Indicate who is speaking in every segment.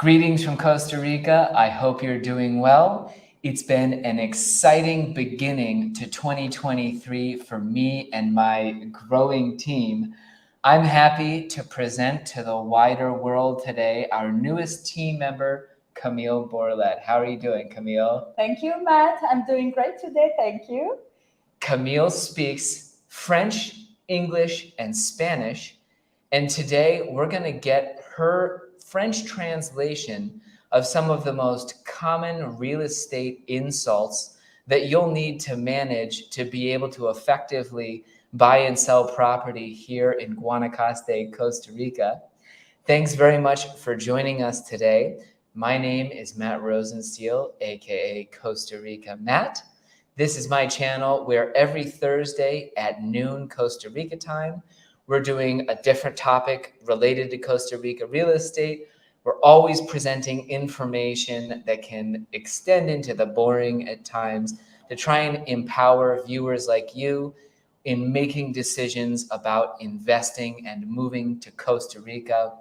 Speaker 1: Greetings from Costa Rica. I hope you're doing well. It's been an exciting beginning to 2023 for me and my growing team. I'm happy to present to the wider world today our newest team member, Camille Bourlette. How are you doing, Camille?
Speaker 2: Thank you, Matt. I'm doing great today. Thank you.
Speaker 1: Camille speaks French, English, and Spanish. And today we're going to get her French translation of some of the most common real estate insults that you'll need to manage to be able to effectively buy and sell property here in Guanacaste, Costa Rica. Thanks very much for joining us today. My name is Matt Rosensteel, aka Costa Rica Matt. This is my channel where every Thursday at noon Costa Rica time, we're doing a different topic related to Costa Rica real estate. We're always presenting information that can extend into the boring at times to try and empower viewers like you in making decisions about investing and moving to Costa Rica.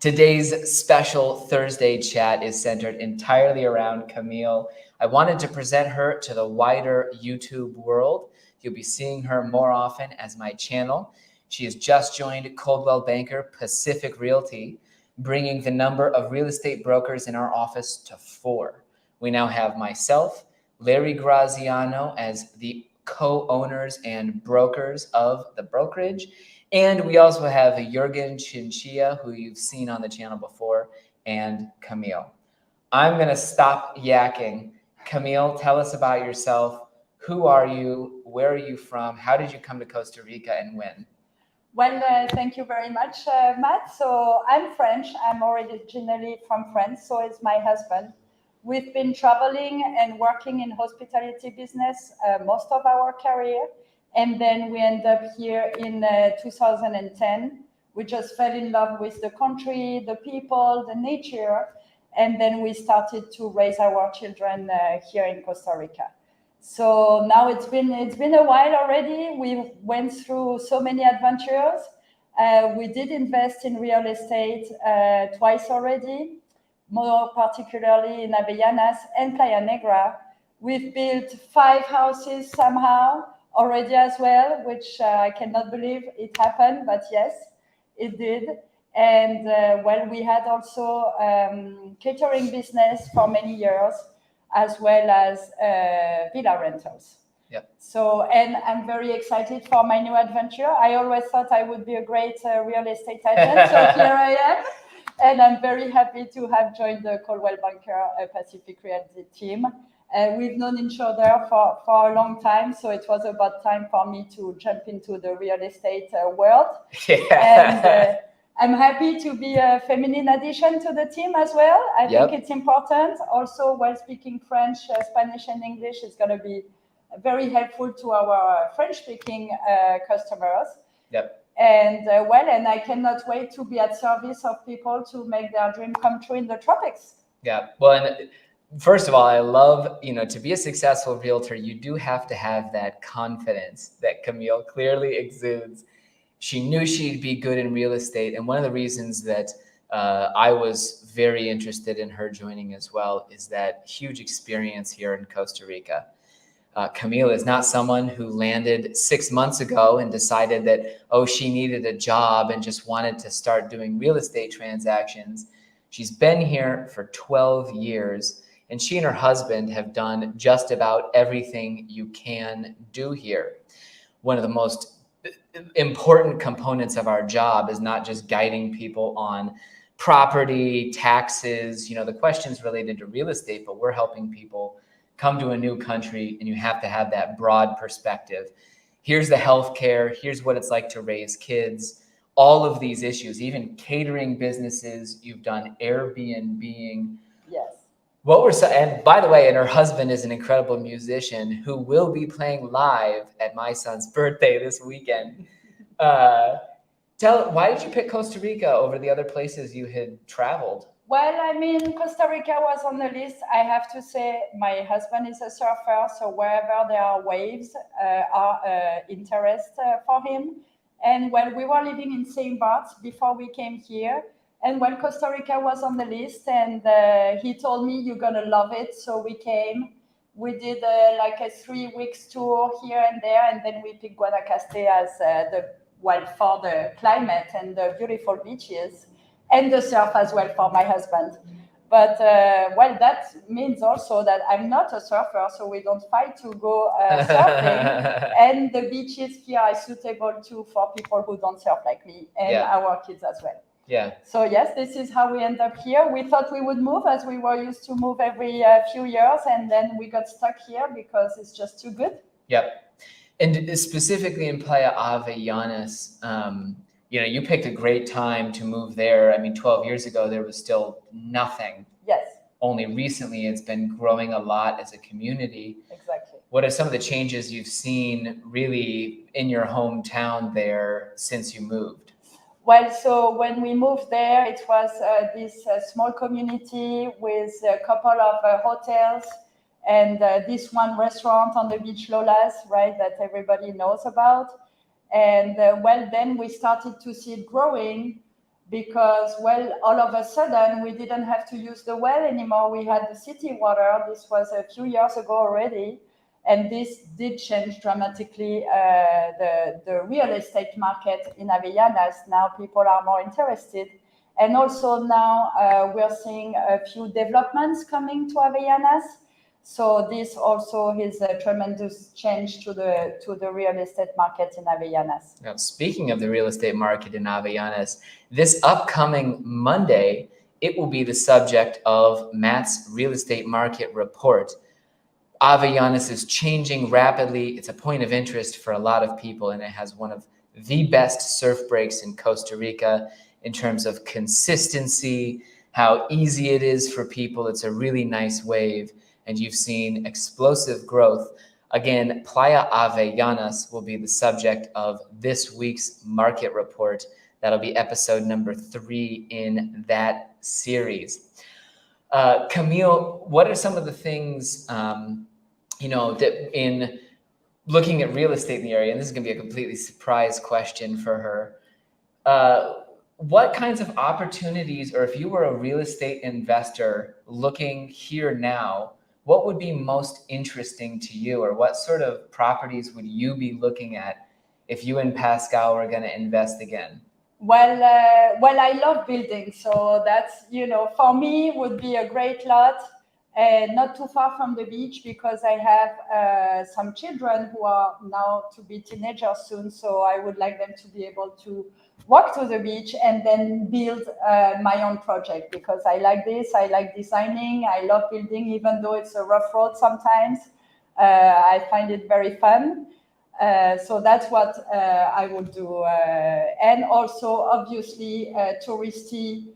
Speaker 1: Today's special Thursday chat is centered entirely around Camille. I wanted to present her to the wider YouTube world. You'll be seeing her more often as my channel. She has just joined Coldwell Banker Pacific Realty, bringing the number of real estate brokers in our office to 4. We now have myself, Larry Graziano, as the co-owners and brokers of the brokerage. And we also have Jurgen Chinchilla, who you've seen on the channel before, and Camille. I'm going to stop yakking. Camille, tell us about yourself. Who are you? Where are you from? How did you come to Costa Rica and when?
Speaker 2: Well, thank you very much, Matt. So I'm French. I'm originally from France. So is my husband. We've been traveling and working in hospitality business most of our career. And then we end up here in 2010. We just fell in love with the country, the people, the nature. And then we started to raise our children here in Costa Rica. So now it's been a while already. We went through so many adventures. We did invest in real estate twice already, more particularly in Avellanas and Playa Negra. We've built 5 houses somehow already as well, which I cannot believe it happened, but yes, it did. And well, we had also catering business for many years, as well as villa rentals.
Speaker 1: Yep.
Speaker 2: So, and I'm very excited for my new adventure. I always thought I would be a great real estate agent, so here I am. And I'm very happy to have joined the Coldwell Banker Pacific Realty team. We've known each other for a long time, so it was about time for me to jump into the real estate world.
Speaker 1: Yeah.
Speaker 2: And I'm happy to be a feminine addition to the team as well. I think it's important. Also, while speaking French, Spanish, and English is going to be very helpful to our French-speaking customers.
Speaker 1: Yep.
Speaker 2: And well, and I cannot wait to be at service of people to make their dream come true in the tropics.
Speaker 1: Yeah. Well, and first of all, I love, to be a successful realtor, you do have to have that confidence that Camille clearly exudes. She knew she'd be good in real estate. And one of the reasons that I was very interested in her joining as well is that huge experience here in Costa Rica. Camille is not someone who landed 6 months ago and decided that, she needed a job and just wanted to start doing real estate transactions. She's been here for 12 years, and she and her husband have done just about everything you can do here. One of the most important components of our job is not just guiding people on property, taxes, the questions related to real estate, but we're helping people come to a new country, and you have to have that broad perspective. Here's the healthcare, here's what it's like to raise kids, all of these issues, even catering businesses, you've done Airbnb-ing.
Speaker 2: Yes.
Speaker 1: And by the way, and her husband is an incredible musician who will be playing live at my son's birthday this weekend. Why did you pick Costa Rica over the other places you had traveled?
Speaker 2: Well, I mean, Costa Rica was on the list. I have to say, my husband is a surfer, so wherever there are waves are interest for him. And when we were living in St. Bart's before we came here, And well, Costa Rica was on the list, and he told me, you're gonna love it. So we came. We did like a 3 weeks tour here and there, and then we picked Guanacaste as for the climate and the beautiful beaches, and the surf as well for my husband. But well, that means also that I'm not a surfer, so we don't fight to go surfing. And the beaches here are suitable too for people who don't surf like me, and our kids as well.
Speaker 1: Yeah.
Speaker 2: So yes, this is how we end up here. We thought we would move, as we were used to move every few years, and then we got stuck here because it's just too good.
Speaker 1: Yep. And specifically in Playa Avellanas, you picked a great time to move there. I mean, 12 years ago, there was still nothing.
Speaker 2: Yes.
Speaker 1: Only recently, it's been growing a lot as a community.
Speaker 2: Exactly.
Speaker 1: What are some of the changes you've seen really in your hometown there since you moved?
Speaker 2: Well, so when we moved there, it was this small community with a couple of hotels and this one restaurant on the beach, Lola's, right, that everybody knows about. And well, then we started to see it growing because, well, all of a sudden we didn't have to use the well anymore. We had the city water. This was a few years ago already. And this did change dramatically the real estate market in Avellanas. Now people are more interested. And also now we're seeing a few developments coming to Avellanas. So this also is a tremendous change to the real estate market in Avellanas.
Speaker 1: Now, speaking of the real estate market in Avellanas, this upcoming Monday, it will be the subject of Matt's real estate market report. Avellanas is changing rapidly. It's a point of interest for a lot of people, and it has one of the best surf breaks in Costa Rica in terms of consistency, how easy it is for people. It's a really nice wave, and you've seen explosive growth. Again, Playa Avellanas will be the subject of this week's market report. That'll be episode number 3 in that series. Camille, what are some of the things, that in looking at real estate in the area, and this is going to be a completely surprise question for her, what kinds of opportunities, or if you were a real estate investor looking here now, what would be most interesting to you, or what sort of properties would you be looking at if you and Pascal were going to invest again?
Speaker 2: Well, I love building, so that's, for me would be a great lot, not too far from the beach because I have some children who are now to be teenagers soon, so I would like them to be able to walk to the beach and then build my own project because I like this, I like designing, I love building, even though it's a rough road sometimes. I find it very fun. So that's what I would do. And also, obviously, touristy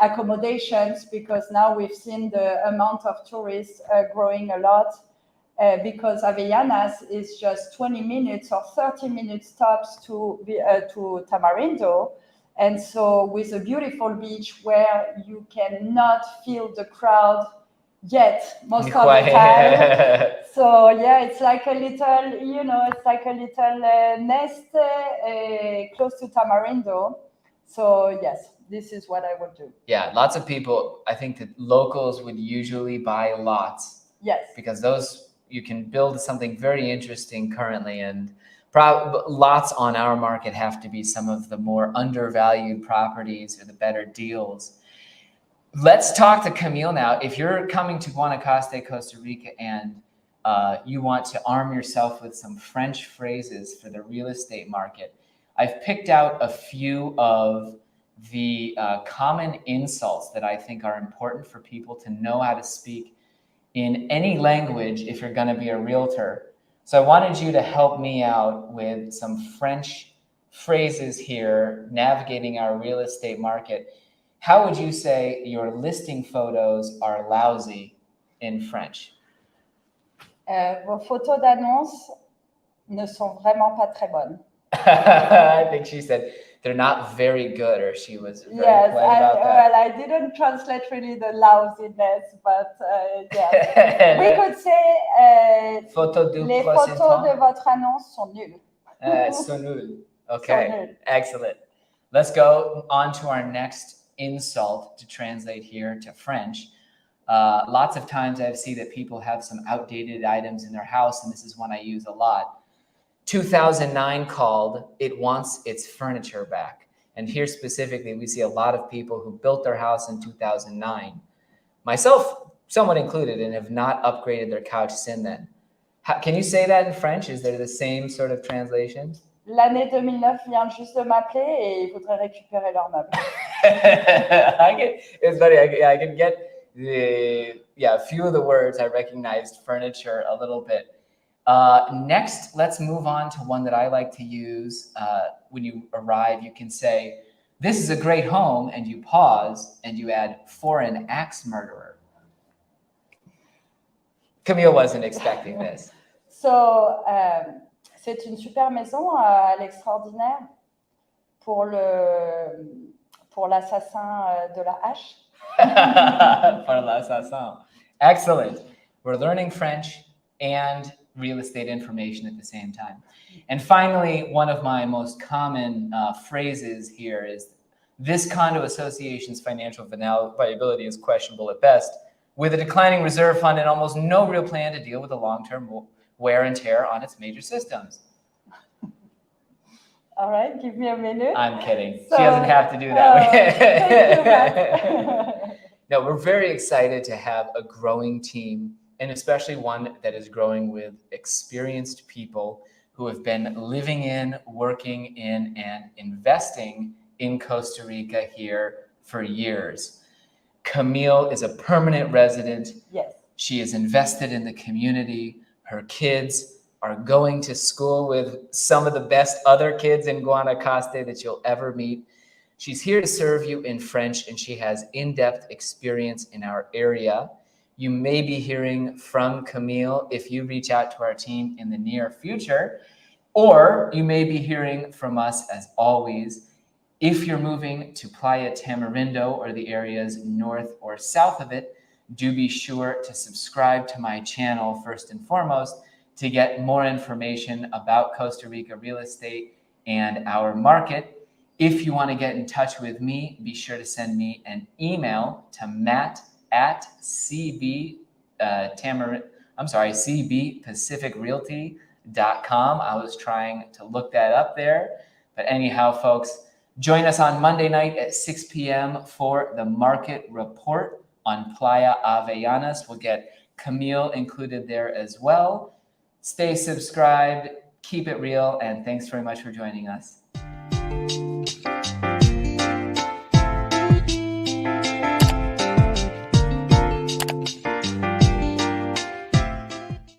Speaker 2: accommodations, because now we've seen the amount of tourists growing a lot because Avellanas is just 20 minutes or 30 minutes tops to Tamarindo. And so with a beautiful beach where you cannot feel the crowd yet most of the time. So yeah, it's like a little, nest close to Tamarindo. So yes, this is what I would do.
Speaker 1: Yeah, lots of people, I think that locals would usually buy lots.
Speaker 2: Yes.
Speaker 1: Because those, you can build something very interesting currently, and lots on our market have to be some of the more undervalued properties or the better deals. Let's talk to Camille now. If you're coming to Guanacaste, Costa Rica, and you want to arm yourself with some French phrases for the real estate market, I've picked out a few of the common insults that I think are important for people to know how to speak in any language if you're going to be a realtor. So I wanted you to help me out with some French phrases here, navigating our real estate market. How would you say your listing photos are lousy in French?
Speaker 2: Vos photos d'annonce ne sont vraiment pas très bonnes.
Speaker 1: I think she said they're not very good, or she was very polite about that.
Speaker 2: Well, I didn't translate really the lousiness, but yeah. We could say les photos de votre annonce sont nulles.
Speaker 1: Sont nulles. Okay, excellent. Let's go on to our next insult to translate here to French. Lots of times I see that people have some outdated items in their house, and this is one I use a lot. 2009 called, it wants its furniture back. And here specifically, we see a lot of people who built their house in 2009, myself somewhat included, and have not upgraded their couch since then. Can you say that in French? Is there the same sort of translation?
Speaker 2: L'année 2009 vient juste de m'appeler et ils voudraient récupérer leurs meubles.
Speaker 1: It's funny. I can get a few of the words. I recognized furniture a little bit. Next, let's move on to one that I like to use when you arrive. You can say, "This is a great home," and you pause and you add, "for an axe murderer." Camille wasn't expecting this.
Speaker 2: So, c'est une super maison à l'extraordinaire pour l'assassin de la hache.
Speaker 1: For l'assassin. Excellent. We're learning French and real estate information at the same time. And finally, one of my most common phrases here is, "This condo association's financial viability is questionable at best, with a declining reserve fund and almost no real plan to deal with the long-term wear and tear on its major systems."
Speaker 2: All right, give me a minute.
Speaker 1: I'm kidding. She doesn't have to do that.
Speaker 2: Thank you, Matt.
Speaker 1: No, we're very excited to have a growing team, and especially one that is growing with experienced people who have been living in, working in, and investing in Costa Rica here for years. Camille is a permanent resident.
Speaker 2: Yes.
Speaker 1: She is invested in the community. Her kids are going to school with some of the best other kids in Guanacaste that you'll ever meet. She's here to serve you in French, and she has in-depth experience in our area. You may be hearing from Camille if you reach out to our team in the near future, or you may be hearing from us as always. If you're moving to Playa Tamarindo or the areas north or south of it, do be sure to subscribe to my channel first and foremost to get more information about Costa Rica real estate and our market. If you want to get in touch with me, be sure to send me an email to cbpacificrealty.com. I was trying to look that up there. But anyhow, folks, join us on Monday night at 6 p.m. for the market report on Playa Avellanas. We'll get Camille included there as well. Stay subscribed, keep it real, and thanks very much for joining us.